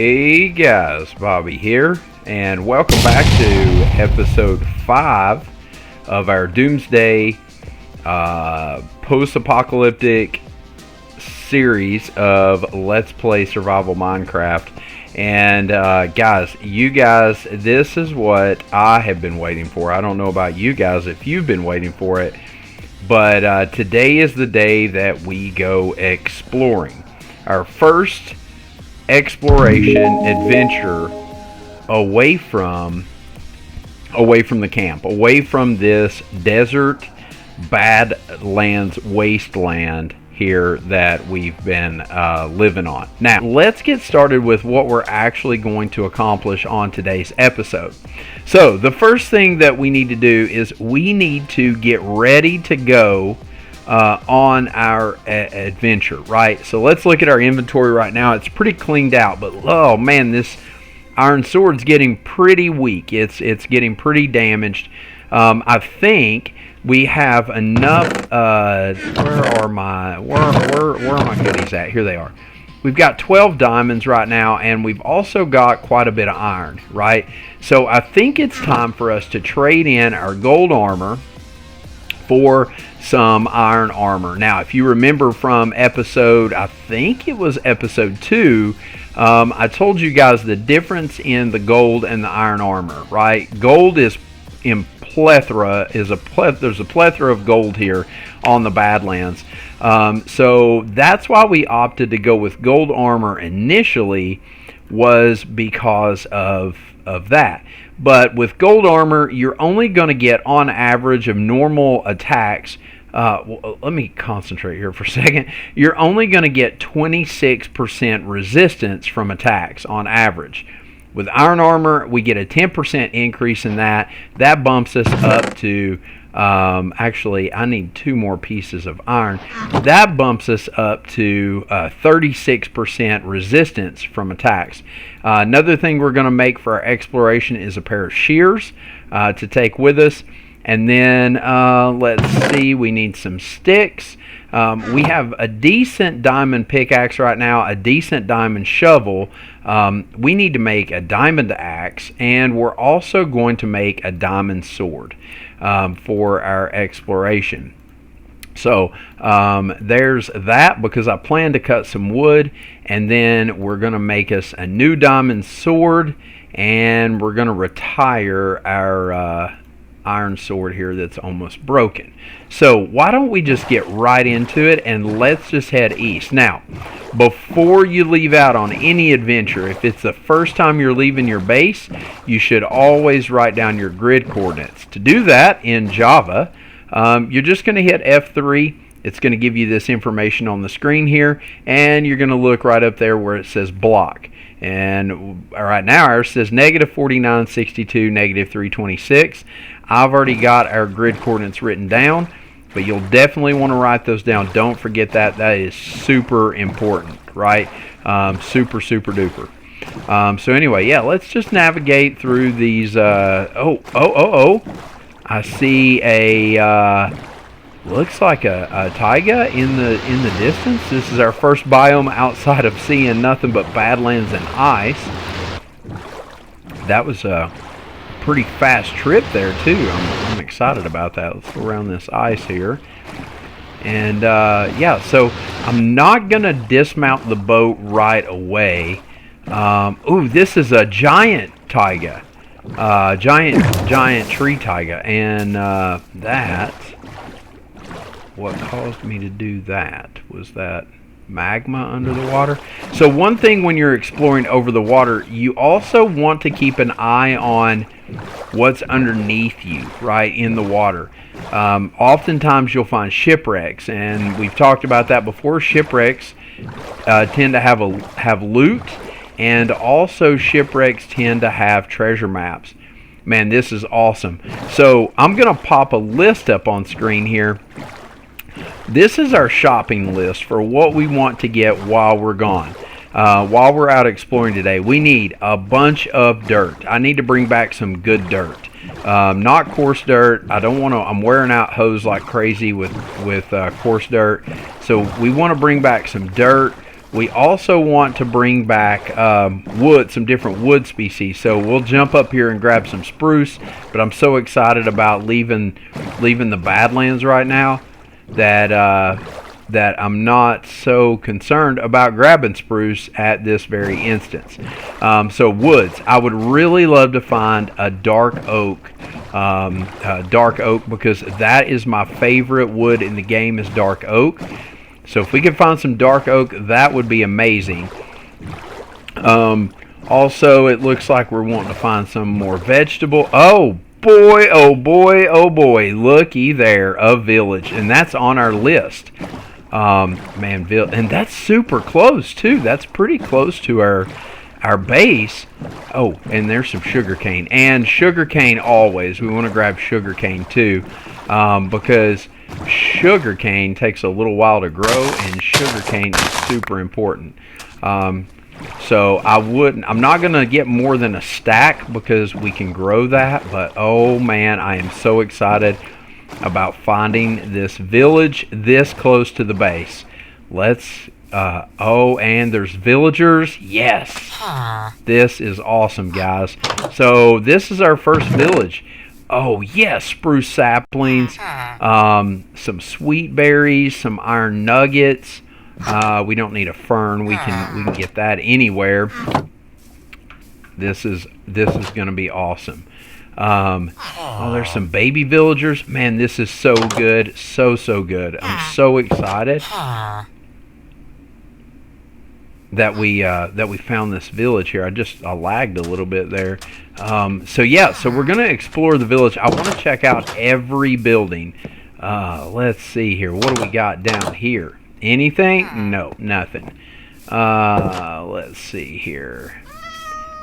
Hey guys, Bobby here, and welcome back to episode 5 of our Doomsday post-apocalyptic series of Let's Play Survival Minecraft. And you guys, this is what I have been waiting for. I don't know about you guys if you've been waiting for it, but today is the day that we go exploring. Our first exploration adventure away from the camp, away from this desert badlands wasteland here that we've been living on. Now let's get started with what we're actually going to accomplish on today's episode. So the first thing that we need to do is we need to get ready to go on our adventure, right? So let's look at our inventory right now. It's pretty cleaned out, but oh man, this iron sword's getting pretty weak. It's getting pretty damaged. I think we have enough. Where are my goodies at? Here they are. We've got 12 diamonds right now, and we've also got quite a bit of iron, right? So I think it's time for us to trade in our gold armor for some iron armor. Now, if you remember from episode, I think it was episode 2, I told you guys the difference in the gold and the iron armor, right? Gold is in plethora, there's a plethora of gold here on the Badlands. So that's why we opted to go with gold armor initially, was because of that. But with gold armor, you're only going to get, on average, of normal attacks. Well, let me concentrate here for a second. You're only going to get 26% resistance from attacks on average. With iron armor, we get a 10% increase in that. That bumps us up to, actually, I need 2 more pieces of iron. That bumps us up to 36% resistance from attacks. Another thing we're going to make for our exploration is a pair of shears to take with us. And then, let's see, we need some sticks. We have a decent diamond pickaxe right now, a decent diamond shovel. We need to make a diamond axe, and we're also going to make a diamond sword for our exploration. So there's that, because I plan to cut some wood, and then we're going to make us a new diamond sword, and we're going to retire our iron sword here that's almost broken. So why don't we just get right into it, and let's just head east. Now, before you leave out on any adventure, if it's the first time you're leaving your base, you should always write down your grid coordinates. To do that in Java, you're just going to hit F3. It's going to give you this information on the screen here, and you're going to look right up there where it says block. And right now ours says -4962, -326. I've already got our grid coordinates written down, but you'll definitely want to write those down. Don't forget that. That is super important, right? Super duper. So anyway, yeah, let's just navigate through these. I see a looks like a taiga in the distance. This is our first biome outside of seeing nothing but badlands and ice. That was a pretty fast trip there too. I'm excited about that. Let's go around this ice here. And yeah, so I'm not gonna dismount the boat right away. Ooh, this is a giant taiga, giant tree taiga, and that. What caused me to do that was that magma under the water. So one thing when you're exploring over the water, you also want to keep an eye on what's underneath you, right, in the water. Oftentimes you'll find shipwrecks, and we've talked about that before. Shipwrecks tend to have loot, and also shipwrecks tend to have treasure maps. Man, this is awesome. So I'm going to pop a list up on screen here. This is our shopping list for what we want to get while we're gone. While we're out exploring today, we need a bunch of dirt. I need to bring back some good dirt. Not coarse dirt. I don't want to. I'm wearing out hose like crazy with coarse dirt. So we want to bring back some dirt. We also want to bring back wood, some different wood species. So we'll jump up here and grab some spruce. But I'm so excited about leaving the Badlands right now that that I'm not so concerned about grabbing spruce at this very instance. So woods, I would really love to find a dark oak. Because that is my favorite wood in the game is dark oak. So if we could find some dark oak, that would be amazing. Also, it looks like we're wanting to find some more vegetable. Oh boy, oh boy, oh boy. Looky there, a village. And that's on our list. And that's super close too. That's pretty close to our base. Oh, and there's some sugarcane. And sugarcane always. We want to grab sugarcane too. Because sugarcane takes a little while to grow, and sugarcane is super important. So I'm not going to get more than a stack because we can grow that. But oh man, I am so excited about finding this village this close to the base. Let's and there's villagers. Yes. This is awesome, guys. So this is our first village. Oh yes, spruce saplings, some sweet berries, some iron nuggets. We don't need a fern. We can get that anywhere. This is going to be awesome. Oh, there's some baby villagers. Man, this is so good, so good. I'm so excited that we found this village here. I lagged a little bit there. So we're gonna explore the village. I want to check out every building. Let's see here. What do we got down here? Anything? No, nothing. Let's see here.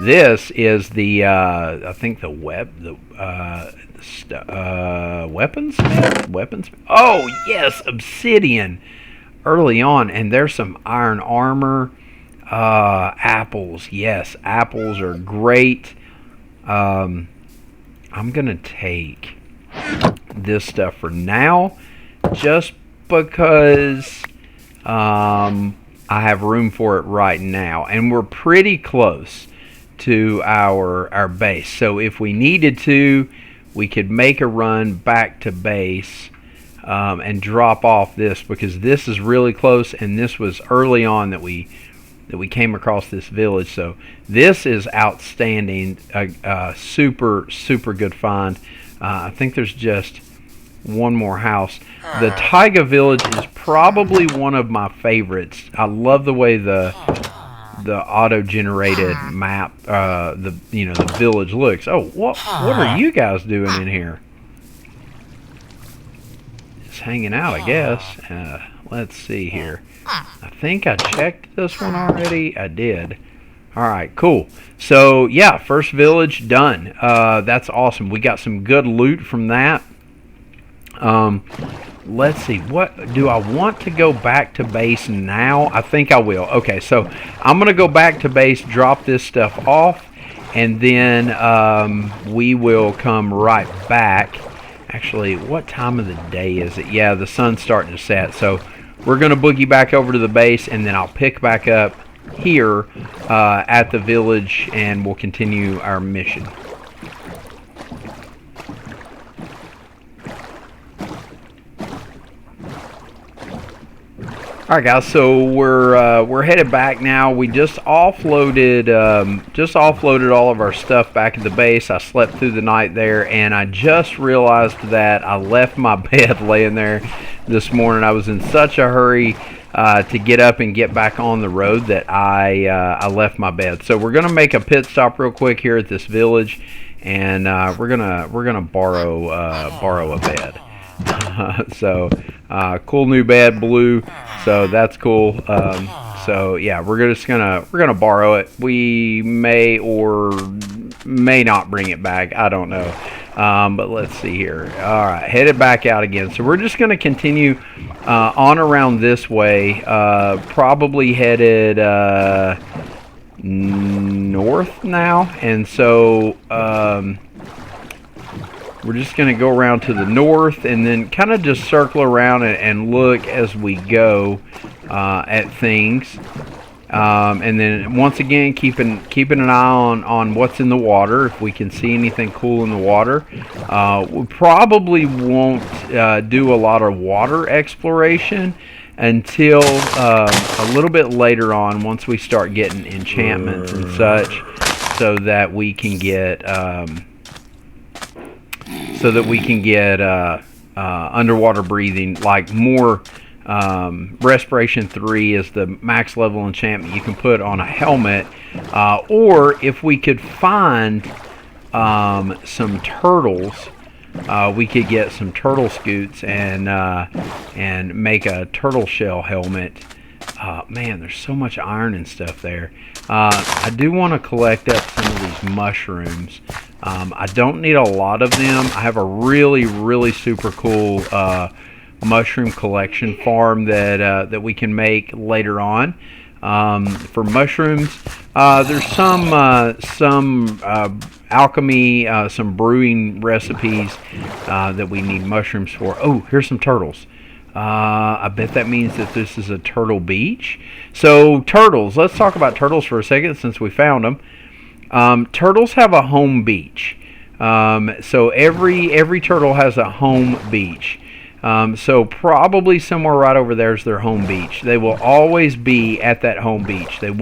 This is the I think the weapons. Oh yes, obsidian. Early on, and there's some iron armor. Apples. Yes, apples are great. I'm gonna take this stuff for now, just because I have room for it right now, and we're pretty close to our base. So if we needed to, we could make a run back to base and drop off this, because this is really close, and this was early on that we came across this village. So this is outstanding. Super good find. I think there's just one more house. The Taiga village is probably one of my favorites. I love the way the auto-generated map, the village looks. Oh, what are you guys doing in here? Just hanging out, I guess. Let's see here. I think I checked this one already. I did. Alright, cool. So, yeah, first village done. That's awesome. We got some good loot from that. Let's see. What do I want to go back to base now? I think I will. Okay, so I'm going to go back to base, drop this stuff off, and then we will come right back. Actually, what time of the day is it? Yeah, the sun's starting to set, so we're going to boogie back over to the base, and then I'll pick back up here at the village, and we'll continue our mission. Alright guys, so we're headed back now. We just offloaded all of our stuff back at the base. I slept through the night there, and I just realized that I left my bed laying there this morning. I was in such a hurry to get up and get back on the road that I left my bed. So we're gonna make a pit stop real quick here at this village, and we're gonna borrow a bed. So cool new bed, blue. So that's cool. So yeah, we're gonna borrow it. We may or may not bring it back. I don't know. But let's see here. All right, headed back out again. So we're just gonna continue on around this way. Probably headed north now, and so we're just going to go around to the north and then kind of just circle around and look as we go at things. And then once again, keeping an eye on what's in the water. If we can see anything cool in the water, we probably won't do a lot of water exploration until a little bit later on, once we start getting enchantments and such, so that we can get underwater breathing, like more. Respiration 3 is the max level enchantment you can put on a helmet, or if we could find some turtles, we could get some turtle scoots and make a turtle shell helmet. Man, there's so much iron and stuff there. I do want to collect up some of these mushrooms. I don't need a lot of them. I have a really super cool mushroom collection farm that we can make later on. For mushrooms, there's some alchemy, some brewing recipes that we need mushrooms for. Oh, here's some turtles. I bet that means that this is a turtle beach. So turtles, let's talk about turtles for a second since we found them. Turtles have a home beach. So every turtle has a home beach. So probably somewhere right over there is their home beach. They will always be at that home beach. They'll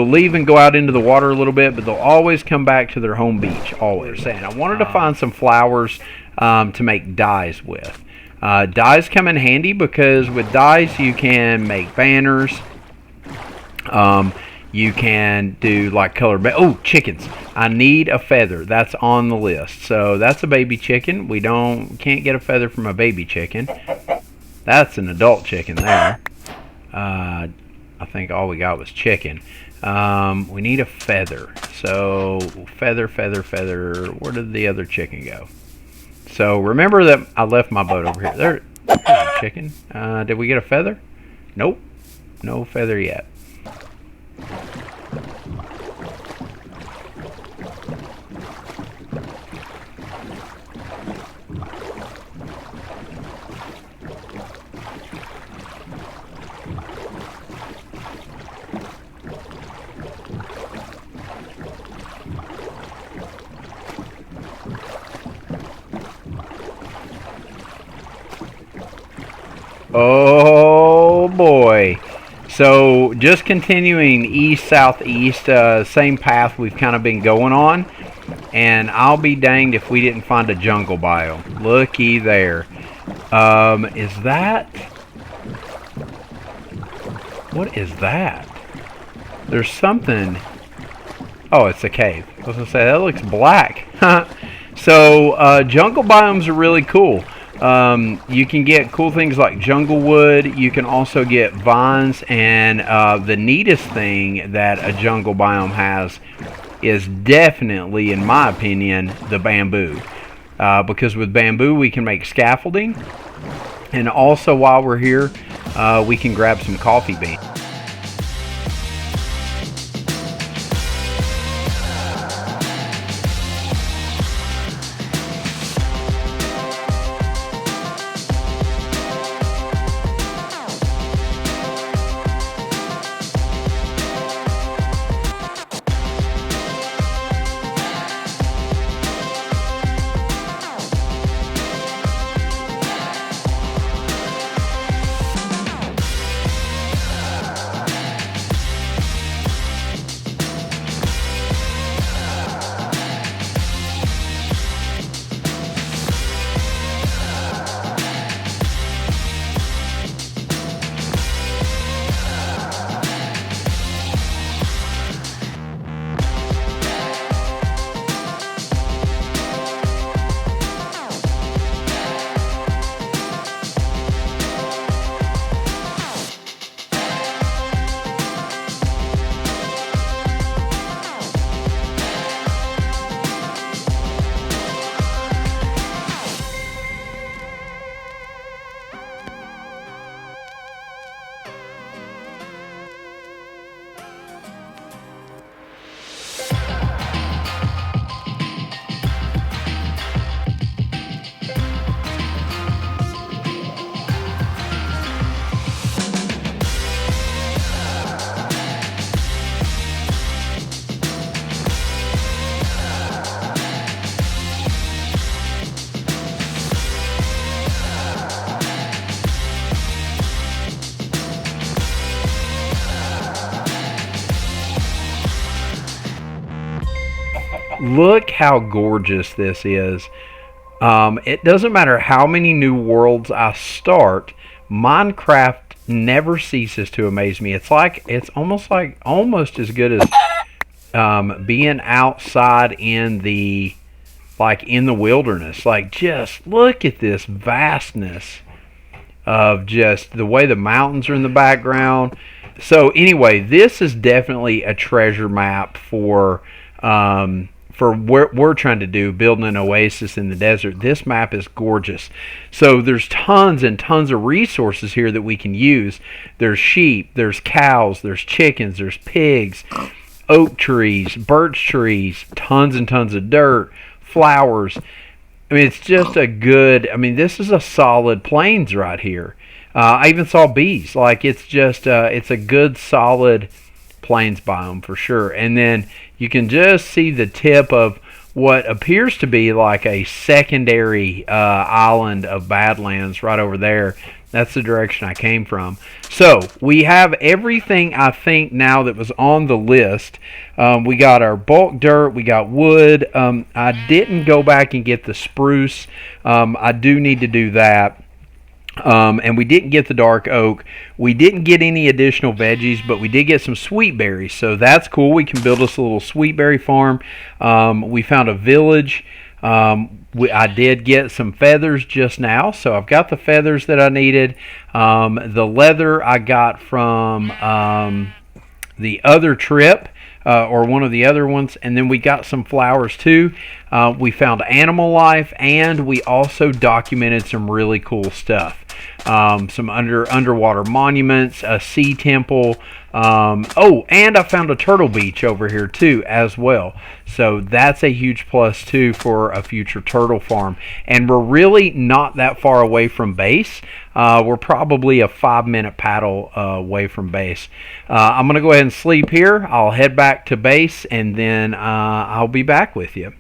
leave and go out into the water a little bit, but they'll always come back to their home beach, always. And I wanted to find some flowers to make dyes with. Dyes come in handy because with dyes you can make banners. You can do like color. Oh, chickens! I need a feather. That's on the list. So that's a baby chicken. We can't get a feather from a baby chicken. That's an adult chicken there. I think all we got was chicken. We need a feather. So feather. Where did the other chicken go? So remember that I left my boat over here. There's a chicken. Did we get a feather? Nope. No feather yet. Oh boy. So just continuing east southeast, same path we've kind of been going on, and I'll be danged if we didn't find a jungle biome. Looky there. Is that, what is that? There's something. Oh, it's a cave. I was gonna say that looks black. So jungle biomes are really cool. You can get cool things like jungle wood. You can also get vines, and the neatest thing that a jungle biome has is definitely, in my opinion, the bamboo. Because with bamboo we can make scaffolding, and also while we're here we can grab some coffee beans. Look how gorgeous this is. It doesn't matter how many new worlds I start, Minecraft never ceases to amaze me. It's almost as good as being outside in the wilderness. Like, just look at this vastness of just the way the mountains are in the background. So anyway, this is definitely a treasure map for what we're trying to do, building an oasis in the desert. This map is gorgeous. So there's tons and tons of resources here that we can use. There's sheep, there's cows, there's chickens, there's pigs, oak trees, birch trees, tons and tons of dirt, flowers. I mean, it's just this is a solid plains right here. I even saw bees. Like, it's a good solid plains biome for sure. And then you can just see the tip of what appears to be like a secondary island of Badlands right over there. That's the direction I came from. So we have everything, I think, now that was on the list. We got our bulk dirt, we got wood. I didn't go back and get the spruce. I do need to do that. And we didn't get the dark oak. We didn't get any additional veggies, but we did get some sweet berries. So that's cool. We can build us a little sweet berry farm. We found a village. I did get some feathers just now, so I've got the feathers that I needed. The leather I got from the other trip, or one of the other ones, and then we got some flowers too. We found animal life, and we also documented some really cool stuff. Some underwater monuments, a sea temple. And I found a turtle beach over here too as well. So that's a huge plus too for a future turtle farm. And we're really not that far away from base. We're probably a 5-minute paddle away from base. I'm going to go ahead and sleep here. I'll head back to base, and then I'll be back with you.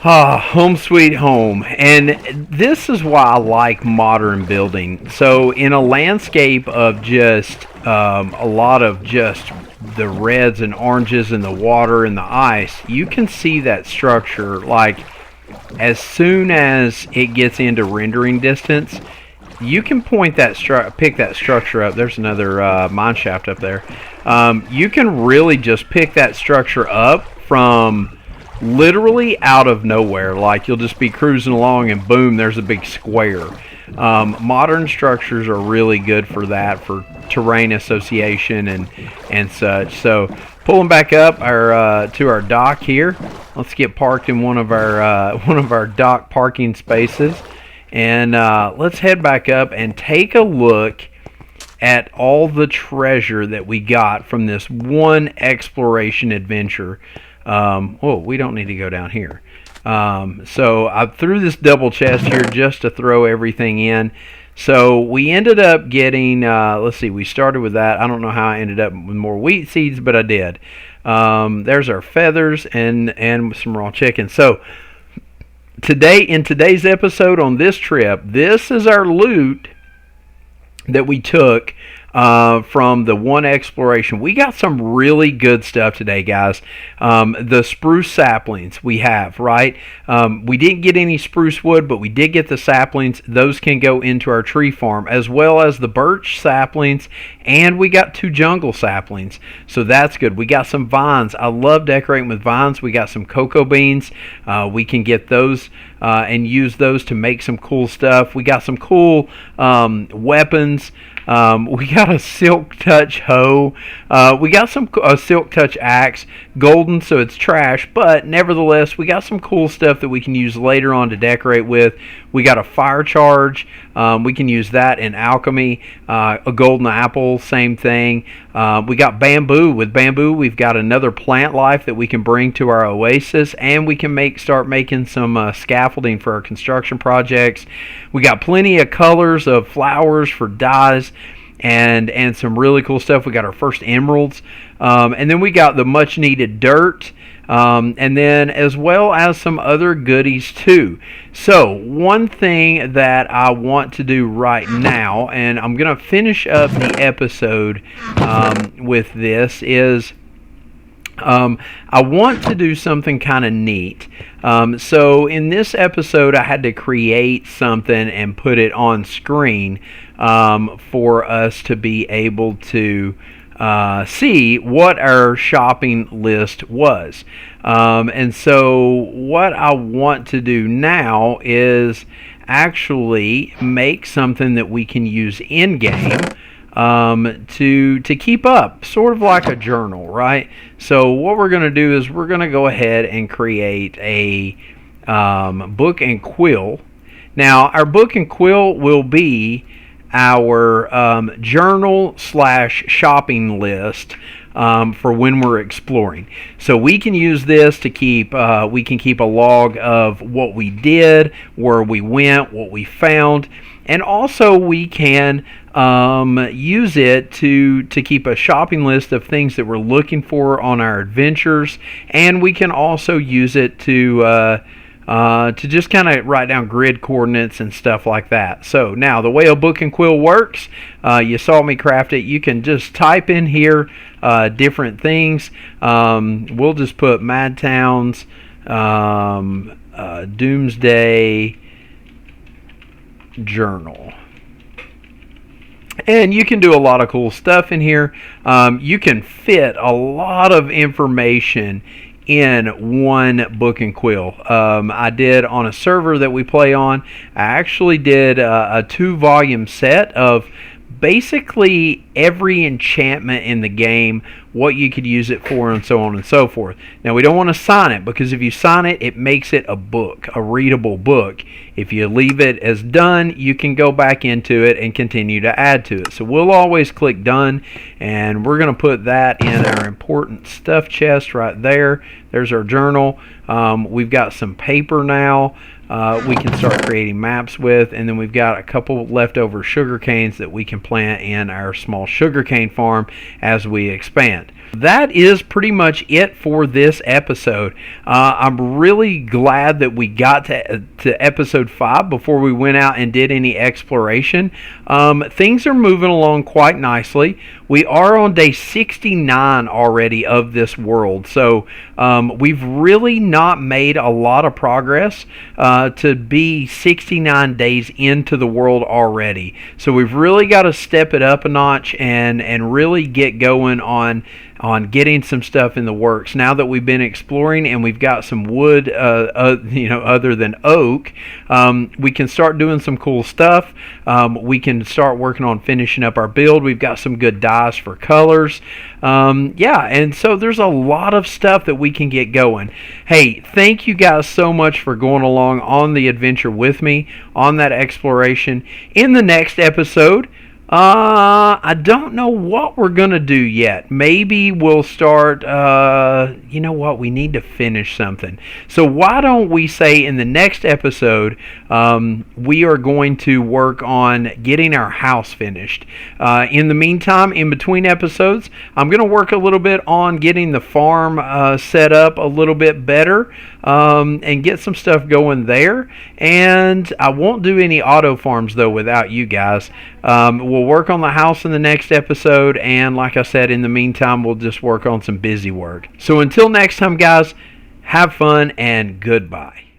Home sweet home. And this is why I like modern building. So in a landscape of just a lot of just the reds and oranges and the water and the ice, you can see that structure. Like, as soon as it gets into rendering distance, you can pick that structure up. There's another mine shaft up there. You can really just pick that structure up from literally out of nowhere. Like, you'll just be cruising along and boom, there's a big square. Modern structures are really good for that, for terrain association and such. So pulling back up to our dock here. Let's get parked in one of our dock parking spaces, and let's head back up and take a look at all the treasure that we got from this one exploration adventure. We don't need to go down here. So I threw this double chest here just to throw everything in. So we ended up getting, we started with that. I don't know how I ended up with more wheat seeds, but I did. There's our feathers and some raw chicken. So in today's episode on this trip, this is our loot that we took from the one exploration. We got some really good stuff today, guys. The spruce saplings we have, right? We didn't get any spruce wood, but we did get the saplings. Those can go into our tree farm, as well as the birch saplings, and we got 2 jungle saplings. So that's good. We got some vines. I love decorating with vines. We got some cocoa beans. We can get those and use those to make some cool stuff. We got some cool weapons. We got a silk touch hoe. We got a silk touch axe, golden, so it's trash, but nevertheless, we got some cool stuff that we can use later on to decorate with. We got a fire charge. We can use that in alchemy. A golden apple, same thing. We got bamboo. With bamboo, we've got another plant life that we can bring to our oasis, and we can start making some scaffolding for our construction projects. We got plenty of colors of flowers for dyes, and some really cool stuff. We got our first emeralds, and then we got the much needed dirt, and then as well as some other goodies too. So one thing that I want to do right now, and I'm going to finish up the episode with this, is I want to do something kind of neat. So in this episode, I had to create something and put it on screen for us to be able to see what our shopping list was. And so what I want to do now is actually make something that we can use in game to keep up, sort of like a journal, right? So what we're going to do is we're going to go ahead and create a book and quill. Now our book and quill will be our journal slash shopping list for when we're exploring. So we can use this to keep we can keep a log of what we did, where we went, what we found, and also we can use it to keep a shopping list of things that we're looking for on our adventures, and we can also use it to just kind of write down grid coordinates and stuff like that. So now the way a book and quill works, you saw me craft it. You can just type in here different things. We'll just put Mad Towns, Doomsday Journal. And you can do a lot of cool stuff in here. You can fit a lot of information in one book and quill. I did on a server that we play on. I actually did a 2-volume set of basically every enchantment in the game, what you could use it for, and so on and so forth. Now we don't want to sign it, because if you sign it, it makes it a book, a readable book. If you leave it as done, you can go back into it and continue to add to it. So we'll always click done, and we're going to put that in our important stuff chest right there. There's our journal. We've got some paper now. We can start creating maps with, and then we've got a couple leftover sugar canes that we can plant in our small sugarcane farm as we expand. That is pretty much it for this episode. I'm really glad that we got to episode 5 before we went out and did any exploration. Things are moving along quite nicely. We are on day 69 already of this world, so we've really not made a lot of progress to be 69 days into the world already. So we've really got to step it up a notch and really get going on getting some stuff in the works. Now that we've been exploring and we've got some wood, other than oak, we can start doing some cool stuff. We can start working on finishing up our build. We've got some good dyes for colors. And so there's a lot of stuff that we can get going. Hey, thank you guys so much for going along on the adventure with me on that exploration. In the next episode, I don't know what we're going to do yet. Maybe we'll start, you know what, we need to finish something. So why don't we say in the next episode, we are going to work on getting our house finished. In the meantime, in between episodes, I'm going to work a little bit on getting the farm set up a little bit better, and get some stuff going there. And I won't do any auto farms, though, without you guys. We'll work on the house in the next episode, and like I said, in the meantime, we'll just work on some busy work. So until next time, guys, have fun and goodbye.